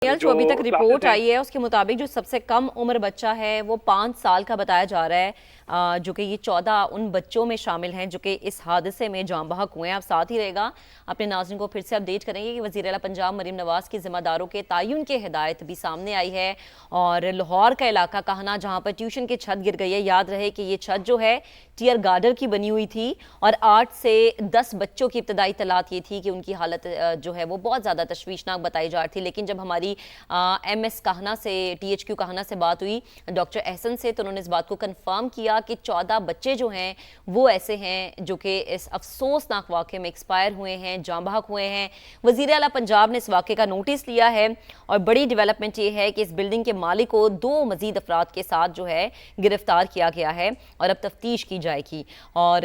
जो अभी तक रिपोर्ट आई है उसके मुताबिक जो सबसे कम उम्र बच्चा है वो 5 साल का बताया जा रहा है, जो कि ये 14 उन बच्चों में शामिल हैं जो कि इस हादसे में जान बहक हुए हैं। आप साथ ही रहेगा, अपने नाज़रीन को फिर से अपडेट करेंगे कि वज़ीर आला पंजाब मरीम नवाज की जिम्मेदारों के तयन की हिदायत भी सामने आई है। और लाहौर का इलाका कहना, जहाँ पर ट्यूशन की छत गिर गई है, याद रहे कि ये छत जो है टीयर गार्डर की बनी हुई थी और 8 से 10 बच्चों की इब्तदाई तलात ये थी कि उनकी हालत जो है वो बहुत ज़्यादा तशवीशनाक बताई जा रही थी। लेकिन जब हमारी MS कहना से, THQ कहना से बात हुई डॉक्टर एहसन से, तो उन्होंने इस बात को कंफर्म किया कि 14 बच्चे जो हैं वो ऐसे हैं जो कि इस अफसोसनाक वाक़े में एक्सपायर हुए हैं, जान बहक हुए हैं। वज़ीर आला पंजाब ने इस वाक़े का नोटिस लिया है और बड़ी डेवलपमेंट ये है कि इस बिल्डिंग के मालिक को 2 मज़ीद अफराद के साथ जो है गिरफ्तार किया गया है और अब तफ्तीश की जाएगी। और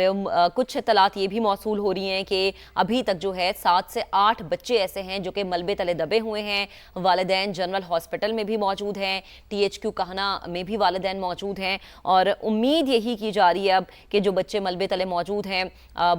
कुछ इत्तलात ये भी मौसूल हो रही हैं कि अभी तक जो है 7 से 8 बच्चे ऐसे हैं जो कि मलबे तले दबे हुए हैं। वालिदैन जनरल हॉस्पिटल में भी मौजूद हैं, THQ कहना में भी वालिदैन मौजूद हैं और उम्मीद यही की जा रही है अब कि जो बच्चे मलबे तले मौजूद हैं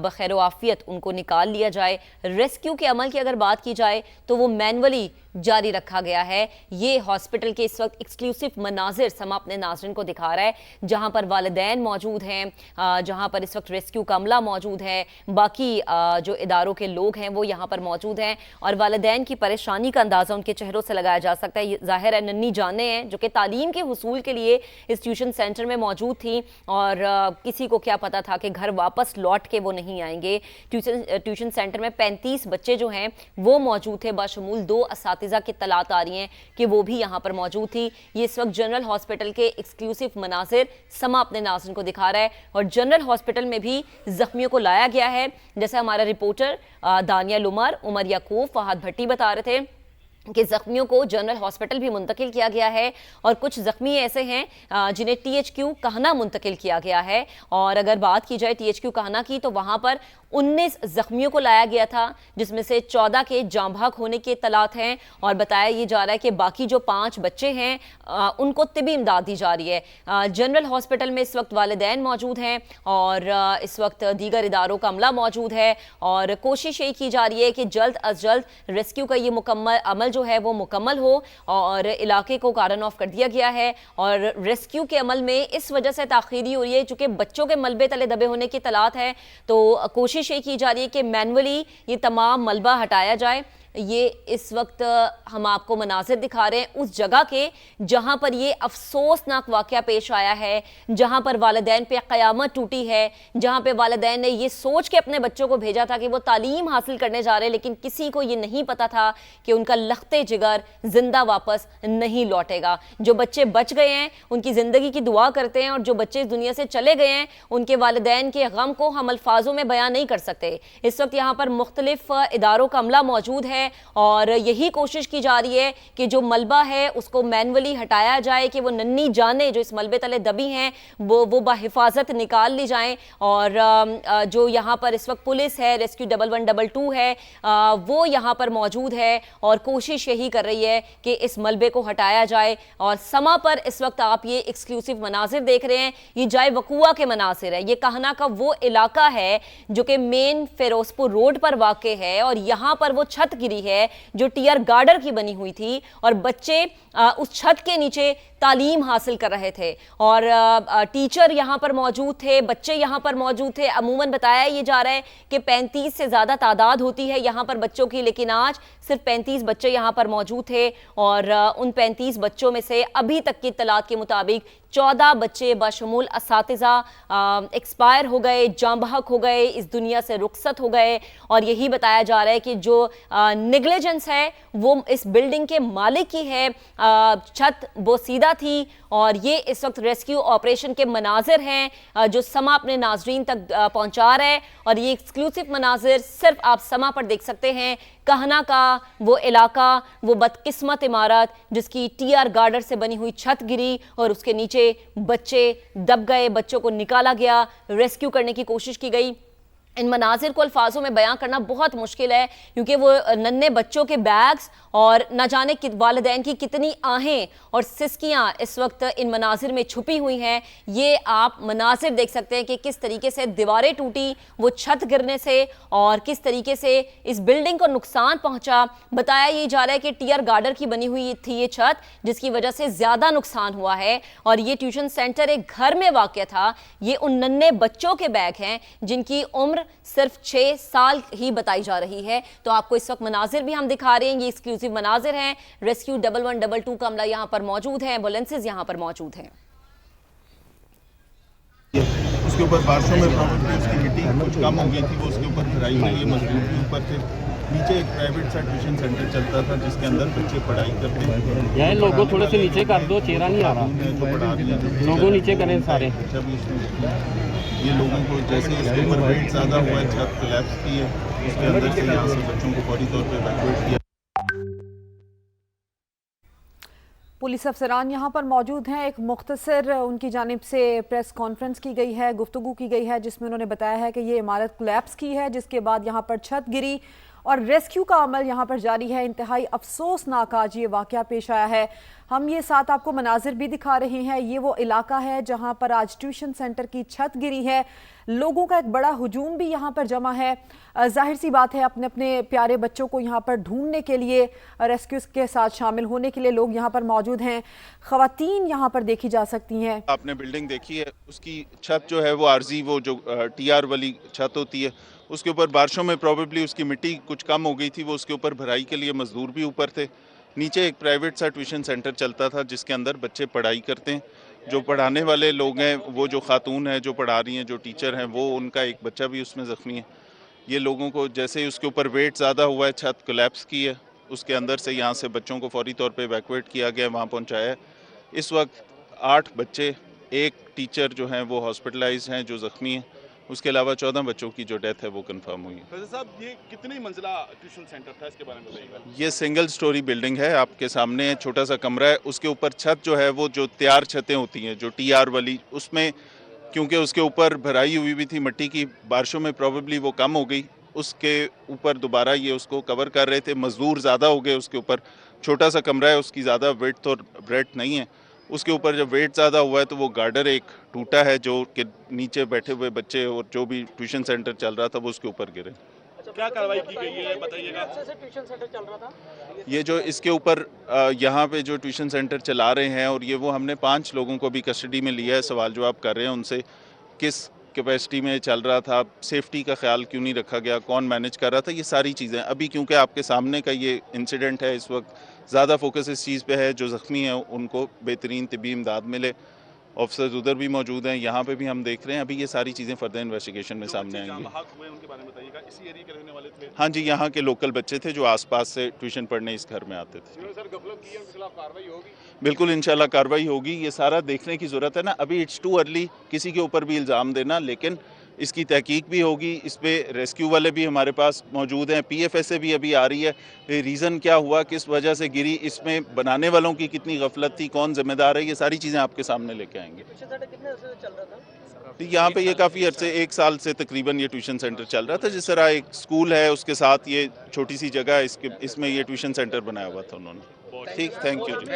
बखैर आफियत उनको निकाल लिया जाए। रेस्क्यू के अमल की अगर बात की जाए तो वो मैनुअली जारी रखा गया है। ये हॉस्पिटल के इस वक्त एक्सक्लूसिव मनाजिर समा अपने नाज़रीन को दिखा रहा है, जहां पर वालिदैन मौजूद हैं, जहां पर इस वक्त रेस्क्यू का अमला मौजूद है, बाकी जो इदारों के लोग हैं वो यहाँ पर मौजूद हैं और वालिदैन की परेशानी का अंदाज़ा उनके चेहरों से लगाया जा सकता है। ज़ाहिर है नन्ही जाने हैं जो कि तालीम के हुसूल के लिए इस ट्यूशन सेंटर में मौजूद थी और किसी को क्या पता था कि घर वापस लौट के वो नहीं आएंगे। ट्यूशन सेंटर में 35 बच्चे जो हैं वो मौजूद थे, बाशमूल 2 असातिज़ा की तलात आ रही हैं कि वो भी यहाँ पर मौजूद थी। ये इस वक्त जनरल हॉस्पिटल के एक्सक्लूसिव मनाजिर समा अपने नाज़रीन को दिखा रहा है और जनरल हॉस्पिटल में भी जख्मियों को लाया गया है। जैसे हमारा रिपोर्टर दानिया उमर याकूब फहद भट्टी बता रहे थे कि जख्मियों को जनरल हॉस्पिटल भी मुंतकिल किया गया है और कुछ जख्मी ऐसे हैं जिन्हें THQ कहना मुंतकिल किया गया है। और अगर बात की जाए THQ कहना की तो वहाँ पर 19 जख्मियों को लाया गया था, जिसमें से 14 के जान बहक होने के इत्तलात हैं और बताया ये जा रहा है कि बाकी जो 5 बच्चे हैं उनको तिबी इमदाद दी जा रही है। जनरल हॉस्पिटल में इस वक्त वालिदैन मौजूद हैं और इस वक्त दीगर इदारों का अमला मौजूद है और कोशिश यही की जा रही है कि जल्द अज जल्द रेस्क्यू का ये मुकम्मल अमल जो है वो मुकम्मल हो और इलाके को कार्डन ऑफ कर दिया गया है। और रेस्क्यू के अमल में इस वजह से ताखीरी हो रही है चूंकि बच्चों के मलबे तले दबे होने की तलात है, तो कोशिश ये की जा रही है कि मैनुअली ये तमाम मलबा हटाया जाए। ये इस वक्त हम आपको मनाजिर दिखा रहे हैं उस जगह के जहां पर ये अफसोसनाक वाक़या पेश आया है, जहां पर वालिदैन पे क़यामत टूटी है, जहां पे वालिदैन ने ये सोच के अपने बच्चों को भेजा था कि वो तालीम हासिल करने जा रहे हैं, लेकिन किसी को ये नहीं पता था कि उनका लख्ते जिगर जिंदा वापस नहीं लौटेगा। जो बच्चे बच गए हैं उनकी ज़िंदगी की दुआ करते हैं और जो बच्चे इस दुनिया से चले गए हैं उनके वालिदैन के गम को हम अल्फाजों में बयान नहीं कर सकते। इस वक्त यहाँ पर मुख्तलिफ इदारों का अमला मौजूद है और यही कोशिश की जा रही है कि जो मलबा है उसको मैनुअली हटाया जाए, कि वो नन्ही जाने जो इस मलबे तले दबी हैं वो बाहिफाजत निकाल ली जाएं। और जो यहाँ पर इस वक्त पुलिस है, रेस्क्यू 1112 है, वो यहाँ पर मौजूद है और कोशिश यही कर रही है कि इस मलबे को हटाया जाए। और समा पर इस वक्त आप ये एक्सक्लूसिव मनाजिर देख रहे हैं, ये जाए वकुआ के मनाजिर है। ये कहना का वो इलाका है जो कि मेन फिरोजपुर रोड पर वाक़ है और यहाँ पर वो छत गिरी है जो टीयर गार्डर की बनी हुई थी और बच्चे उस छत के नीचे तालीम हासिल कर रहे थे और टीचर यहाँ पर मौजूद थे, बच्चे यहाँ पर मौजूद थे। अमूमन बताया ये जा रहा है कि 35 से ज़्यादा तादाद होती है यहाँ पर बच्चों की, लेकिन आज सिर्फ 35 बच्चे यहाँ पर मौजूद थे और उन 35 बच्चों में से अभी तक की इत्तलात के मुताबिक 14 बच्चे बशमूल असातिज़ा एक्सपायर हो गए, जान बहक हो गए, इस दुनिया से रुखसत हो गए। और यही बताया जा रहा है कि जो नेग्लिजेंस है वो इस बिल्डिंग के मालिक की है। छत बोसीदा थी और ये इस वक्त रेस्क्यू ऑपरेशन के मनाजिर हैं जो समा अपने नाजरीन तक पहुंचा रहा है और ये एक्सक्लूसिव मनाजिर सिर्फ आप समा पर देख सकते हैं। कहना का वो इलाका, वो बदकिस्मत इमारत जिसकी टीआर गार्डर से बनी हुई छत गिरी और उसके नीचे बच्चे दब गए, बच्चों को निकाला गया, रेस्क्यू करने की कोशिश की गई। इन मनाजिर को अल्फाजों में बयां करना बहुत मुश्किल है, क्योंकि वो नन्हे बच्चों के बैग्स और न जाने वालिदैन की कितनी आहें और सिसकियां इस वक्त इन मनाजिर में छुपी हुई हैं। ये आप मनाजिर देख सकते हैं कि किस तरीके से दीवारें टूटी वो छत गिरने से और किस तरीके से इस बिल्डिंग को नुकसान पहुंचा। बताया ये जा रहा है कि टियर गार्डर की बनी हुई थी ये छत, जिसकी वजह से ज़्यादा नुकसान हुआ है। और ये ट्यूशन सेंटर एक घर में वाक़ था। ये उन नन्हे बच्चों के बैग हैं जिनकी उम्र सिर्फ 6 साल ही बताई जा रही है। तो आपको इस वक्त मनाजिर भी हम दिखा रहे हैं, ये एक्सक्लूसिव मनाजिर हैं। रेस्क्यू 1122 का अमला यहाँ पर मौजूद है, एम्बुलेंसेज यहाँ पर मौजूद हैं। उसके ऊपर बारिशों में प्रॉब्लम उसकी मिट्टी कुछ कम हो गई थी, वो उसके ऊपर भराई के लिए मजबूर भी ऊपर थे। नीचे एक प्राइवेट सा ट्यूशन सेंटर चलता था जिसके अंदर बच्चे पढ़ाई करते हैं। यार लोगो थोड़े से नीचे कर दो, चेहरा नहीं आ रहा। जो पढ़ा रही है लोगो नीचे करें सारे। ये लोगों को जैसे इसके ऊपर वेट ज़्यादा हुआ है, छत कोलैप्स की है, उसके अंदर से यहाँ से बच्चों को फौरी तौर पर इवैक्यूएट किया। पुलिस अफसरान यहाँ पर मौजूद हैं। एक मुख्तसर उनकी जानिब से प्रेस कॉन्फ्रेंस की गई है, गुफ्तगू की गई है, जिसमें उन्होंने बताया है कि ये इमारत कोलैप्स की है, जिसके बाद यहाँ पर छत गिरी और रेस्क्यू का अमल यहाँ पर जारी है। इंतहाई अफसोसनाक आज ये वाक़या पेश आया है। हम ये साथ आपको मनाजिर भी दिखा रहे हैं। ये वो इलाका है जहाँ पर आज ट्यूशन सेंटर की छत गिरी है। लोगों का एक बड़ा हुजूम भी यहाँ पर जमा है। जाहिर सी बात है, अपने अपने प्यारे बच्चों को यहाँ पर ढूंढने के लिए, रेस्क्यू के साथ शामिल होने के लिए लोग यहाँ पर मौजूद हैं। ख़वातीन यहाँ पर देखी जा सकती हैं। आपने बिल्डिंग देखी है, उसकी छत जो है वो आरजी, वो जो टीआर वाली छत होती है, उसके ऊपर बारिशों में प्रॉबेबली उसकी मिट्टी कुछ कम हो गई थी, वो उसके ऊपर भराई के लिए मजदूर भी ऊपर थे। नीचे एक प्राइवेट सा ट्यूशन सेंटर चलता था जिसके अंदर बच्चे पढ़ाई करते हैं। जो पढ़ाने वाले लोग हैं, वो जो खातून है जो पढ़ा रही हैं, जो टीचर हैं, वो उनका एक बच्चा भी उसमें ज़ख्मी है। ये लोगों को जैसे ही उसके ऊपर वेट ज़्यादा हुआ है, छत कोलैप्स की है, उसके अंदर से यहाँ से बच्चों को फौरी तौर पे इवैक्यूएट किया गया, वहाँ पहुँचाया है। इस वक्त 8 बच्चे, एक टीचर जो हैं वो हॉस्पिटलाइज हैं, जो ज़ख्मी हैं। उसके अलावा 14 बच्चों की जो डेथ है वो कंफर्म हुई है। साहब, ये कितनी मंजिला ट्यूशन सेंटर था, इसके बारे में बताइएगा। ये सिंगल स्टोरी बिल्डिंग है, आपके सामने छोटा सा कमरा है, उसके ऊपर छत जो है वो जो तैयार छतें होती हैं, जो टीआर वाली, उसमें क्योंकि उसके ऊपर भराई हुई भी थी मिट्टी की, बारिशों में प्रॉबेबली वो कम हो गई, उसके ऊपर दोबारा ये उसको कवर कर रहे थे। मजदूर ज़्यादा हो गए, उसके ऊपर छोटा सा कमरा है, उसकी ज़्यादा वेट और ब्रेथ नहीं है। उसके ऊपर जब वेट ज़्यादा हुआ है तो वो गार्डर एक टूटा है, जो कि नीचे बैठे हुए बच्चे और जो भी ट्यूशन सेंटर चल रहा था वो उसके ऊपर गिरे। क्या कार्रवाई की गई है बताइएगा। ट्यूशन सेंटर चल रहा था, ये जो इसके ऊपर यहाँ पे जो ट्यूशन सेंटर चला रहे हैं, और ये वो हमने 5 लोगों को भी कस्टडी में लिया है, सवाल जवाब कर रहे हैं उनसे, किस कैपेसिटी में चल रहा था, सेफ्टी का ख्याल क्यों नहीं रखा गया, कौन मैनेज कर रहा था, ये सारी चीज़ें अभी, क्योंकि आपके सामने का ये इंसिडेंट है, इस वक्त ज़्यादा फोकस इस चीज़ पे है, जो ज़ख्मी हैं उनको बेहतरीन तिब्बी इमदाद मिले। ऑफिसर्स उधर भी मौजूद हैं, यहाँ पे भी हम देख रहे हैं। अभी ये सारी चीज़ें फर्दर इन्वेस्टिगेशन में सामने आएंगी। हुए उनके बारे में बताइएगा, इसी एरिया के रहने वाले थे। हाँ जी, यहाँ के लोकल बच्चे थे जो आसपास से ट्यूशन पढ़ने इस घर में आते थे। सर, गफलत की है, उनके खिलाफ कार्रवाई होगी। बिल्कुल, इंशाल्लाह कार्रवाई होगी। ये सारा देखने की ज़रूरत है ना, अभी इट्स टू अर्ली किसी के ऊपर भी इल्ज़ाम देना, लेकिन इसकी तहकीक भी होगी। इस पर रेस्क्यू वाले भी हमारे पास मौजूद हैं, PFS से भी अभी आ रही है। रीज़न क्या हुआ, किस वजह से गिरी, इसमें बनाने वालों की कितनी गफलत थी, कौन जिम्मेदार है, ये सारी चीज़ें आपके सामने लेके आएंगे। कितने अर्से से चल रहा था? यहाँ पे ये काफ़ी अर्से, 1 साल से तकरीबन ये ट्यूशन सेंटर चल रहा था। जिस तरह एक स्कूल है, उसके साथ ये छोटी सी जगह है, इसमें ये ट्यूशन सेंटर बनाया हुआ था उन्होंने। ठीक, थैंक यू जी।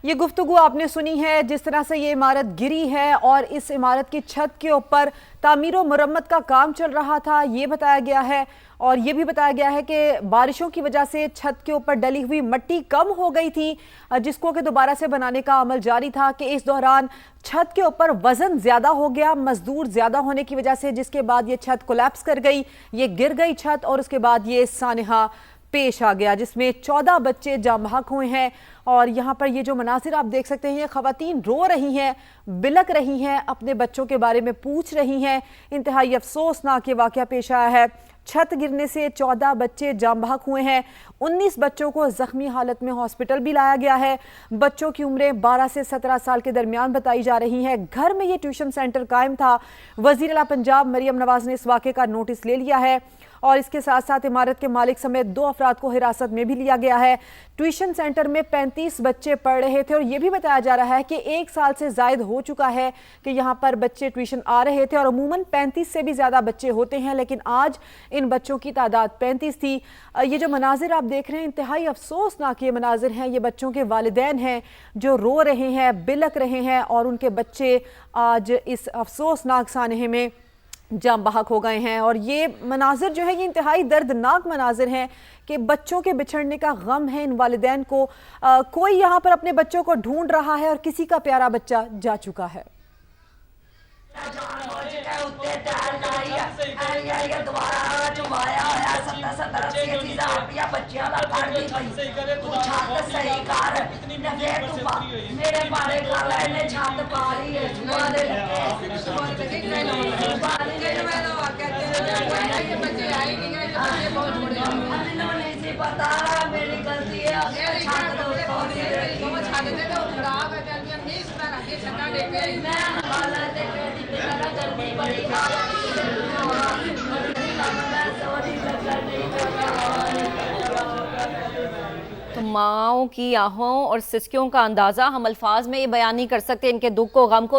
ये गुफ्तगू आपने सुनी है, जिस तरह से ये इमारत गिरी है और इस इमारत की छत के ऊपर तामीर व मुरम्मत का काम चल रहा था, ये बताया गया है। और ये भी बताया गया है कि बारिशों की वजह से छत के ऊपर डली हुई मिट्टी कम हो गई थी, जिसको कि दोबारा से बनाने का अमल जारी था, कि इस दौरान छत के ऊपर वजन ज़्यादा हो गया, मजदूर ज़्यादा होने की वजह से, जिसके बाद ये छत कोलैप्स कर गई, ये गिर गई छत, और उसके बाद ये सानहा पेश आ गया, जिसमें 14 बच्चे जाम बहक हुए हैं। और यहाँ पर ये जो मनासिर आप देख सकते हैं, ये ख़वातीन रो रही हैं, बिलक रही हैं, अपने बच्चों के बारे में पूछ रही हैं। इंतहाई अफसोसनाक ये वाक़या पेश आया है। छत गिरने से 14 बच्चे जाम बहक हुए हैं। 19 बच्चों को ज़ख्मी हालत में हॉस्पिटल भी लाया गया है। बच्चों की उम्रें 12 से 17 साल के दरमियान बताई जा रही हैं। घर में ये ट्यूशन सेंटर कायम था। वज़ीर आला पंजाब मरियम नवाज़ ने इस वाक़े का नोटिस ले लिया है और इसके साथ साथ इमारत के मालिक समेत 2 अफराद को हिरासत में भी लिया गया है। ट्यूशन सेंटर में 35 बच्चे पढ़ रहे थे और ये भी बताया जा रहा है कि 1 साल से जायद हो चुका है कि यहाँ पर बच्चे ट्यूशन आ रहे थे और अमूमन 35 से भी ज़्यादा बच्चे होते हैं, लेकिन आज इन बच्चों की तादाद 35 थी। ये जो मनाजिर आप देख रहे हैं इंतहाई अफसोसनाक ये मनाजिर हैं। ये बच्चों के वालिदैन हैं जो रो रहे हैं, बिलख रहे हैं और उनके बच्चे आज इस अफसोसनाक सानहे में जाम बहक हो गए हैं। और ये मनाजिर जो है ये इंतहाई दर्दनाक मनाजिर हैं कि बच्चों के बिछड़ने का गम है इन वालिदैन को। कोई यहाँ पर अपने बच्चों को ढूंढ रहा है और किसी का प्यारा बच्चा जा चुका है। मेरी गलती तो माओं की आहों और सिसकियों का अंदाजा हम अल्फाज में ये बयान नहीं कर सकते, इनके दुख को, गम को।